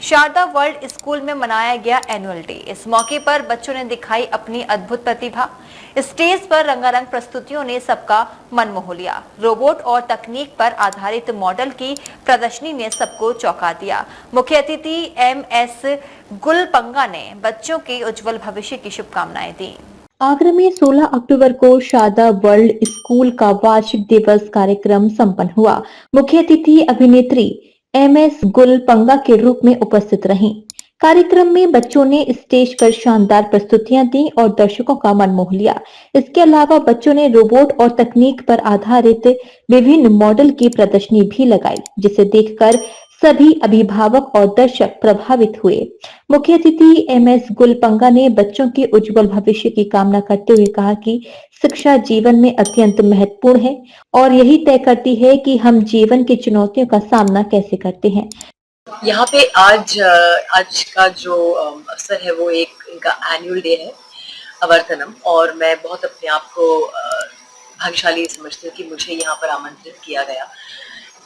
Sharda world school में मनाया गया एनुअल डे। इस मौके पर बच्चों ने दिखाई अपनी अद्भुत प्रतिभा। स्टेज पर रंगारंग प्रस्तुतियों ने सबका मन मोह लिया। रोबोट और तकनीक पर आधारित मॉडल की प्रदर्शनी ने सबको चौंका दिया। मुख्य अतिथि MS गुलपंगा ने बच्चों के उज्जवल भविष्य की शुभकामनाएं दी। आगरा में 16 अक्टूबर को शारदा वर्ल्ड स्कूल का वार्षिक दिवस कार्यक्रम संपन्न हुआ। मुख्य अतिथि अभिनेत्री MS गुलपंगा के रूप में उपस्थित रहीं। कार्यक्रम में बच्चों ने स्टेज पर शानदार प्रस्तुतियां दी और दर्शकों का मन मोह लिया। इसके अलावा बच्चों ने रोबोट और तकनीक पर आधारित विभिन्न मॉडल की प्रदर्शनी भी लगाई, जिसे देखकर सभी अभिभावक और दर्शक प्रभावित हुए। मुख्य अतिथि MS गुलपंगा ने बच्चों के उज्जवल भविष्य की कामना करते हुए कहा कि शिक्षा जीवन में अत्यंत महत्वपूर्ण है और यही तय करती है कि हम जीवन की चुनौतियों का सामना कैसे करते हैं। यहाँ पे आज का जो अवसर है वो एक इनका एनुअल डे है, अवर्तनम, और मैं बहुत अपने आप को भाग्यशाली समझती हूँ कि मुझे यहाँ पर आमंत्रित किया गया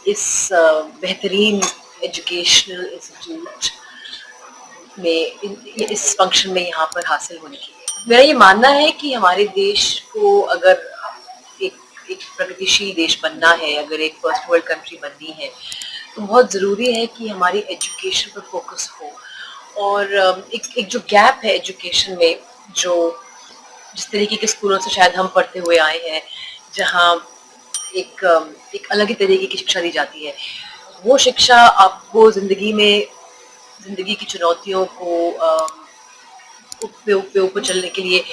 इस बेहतरीन एजुकेशनल इंस्टीट्यूट में, इस फंक्शन में यहाँ पर हासिल होने के लिए। मेरा ये मानना है कि हमारे देश को अगर एक प्रगतिशील देश बनना है, अगर एक फर्स्ट वर्ल्ड कंट्री बननी है, तो बहुत ज़रूरी है कि हमारी एजुकेशन पर फोकस हो। और एक जो गैप है एजुकेशन में, जो जिस तरीके के स्कूलों से शायद हम पढ़ते हुए आए हैं, जहाँ एक अलग ही तरीके की शिक्षा दी जाती है, वो शिक्षा आपको ज़िंदगी की चुनौतियों को ऊपर चलने के लिए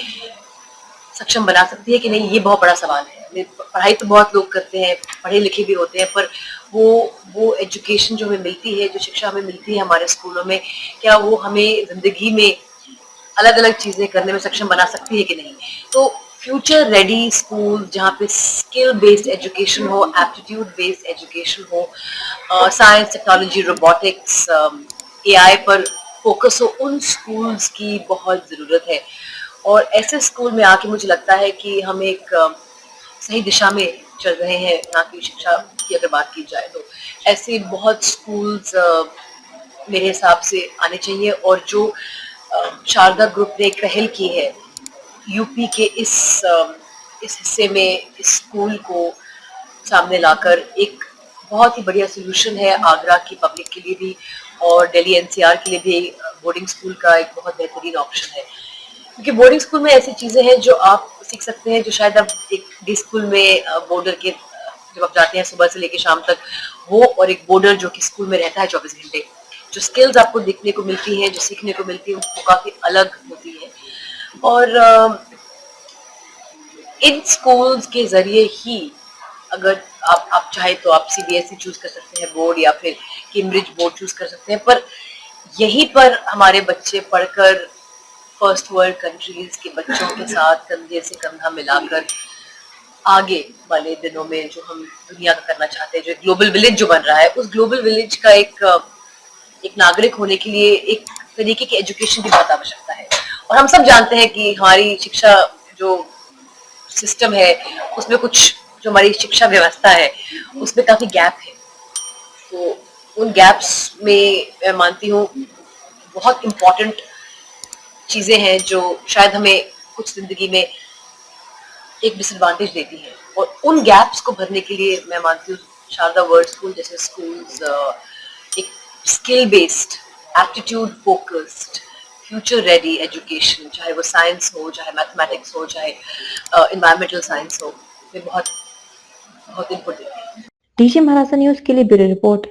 सक्षम बना सकती है कि नहीं, ये बहुत बड़ा सवाल है। पढ़ाई तो बहुत लोग करते हैं, पढ़े लिखे भी होते हैं, पर वो एजुकेशन जो हमें मिलती है, जो शिक्षा हमें मिलती है हमारे स्कूलों में, क्या वो हमें जिंदगी में अलग अलग चीजें करने में सक्षम बना सकती है कि नहीं। तो फ्यूचर रेडी स्कूल, जहाँ पे स्किल बेस्ड एजुकेशन हो, एप्टीट्यूड बेस्ड एजुकेशन हो, साइंस, टेक्नोलॉजी, रोबोटिक्स, AI पर फोकस हो, उन स्कूल्स की बहुत ज़रूरत है। और ऐसे स्कूल में आके मुझे लगता है कि हम एक सही दिशा में चल रहे हैं। यहाँ की शिक्षा की अगर बात की जाए तो ऐसे बहुत स्कूल्स मेरे हिसाब से आने चाहिए। और जो शारदा ग्रुप ने एक पहल की है यूपी के इस हिस्से में, इस स्कूल को सामने लाकर, एक बहुत ही बढ़िया सोल्यूशन है आगरा की पब्लिक के लिए भी और दिल्ली NCR के लिए भी। बोर्डिंग स्कूल का एक बहुत बेहतरीन ऑप्शन है, क्योंकि बोर्डिंग स्कूल में ऐसी चीजें हैं जो आप सीख सकते हैं, जो शायद आप एक डे स्कूल में बोर्डर के जब आप जाते हैं सुबह से लेकर शाम तक, वो और एक बोर्डर जो कि स्कूल में रहता है 24 घंटे, जो स्किल्स आपको देखने को मिलती हैं, जो सीखने को मिलती है, वो काफी अलग होती है। और इन स्कूल्स के जरिए ही अगर आप चाहे तो आप CBSE चूज कर सकते हैं बोर्ड, या फिर कैम्ब्रिज बोर्ड चूज कर सकते हैं, पर यहीं पर हमारे बच्चे पढ़कर फर्स्ट वर्ल्ड कंट्रीज के बच्चों के साथ कंधे से कंधा मिलाकर आगे वाले दिनों में जो हम दुनिया का करना चाहते हैं, जो ग्लोबल विलेज जो बन रहा है, उस ग्लोबल विलेज का एक नागरिक होने के लिए एक तरीके की एजुकेशन की बहुत आवश्यकता है। और हम सब जानते हैं कि हमारी शिक्षा जो सिस्टम है, उसमें कुछ, जो हमारी शिक्षा व्यवस्था है उसमें काफी गैप है। तो उन गैप्स में मैं मानती हूँ बहुत इम्पोर्टेंट चीजें हैं जो शायद हमें कुछ जिंदगी में एक डिसएडवांटेज देती है। और उन गैप्स को भरने के लिए मैं मानती हूँ शारदा वर्ल्ड स्कूल जैसे स्कूल्स एक skill based, aptitude focused, future ready education, चाहे वो साइंस हो, चाहे मैथमेटिक्स हो, चाहे इन्वायरमेंटल साइंस हो, में बहुत बहुत इनपुट देती है। डीजे महाराजा न्यूज के लिए ब्यूरो रिपोर्ट।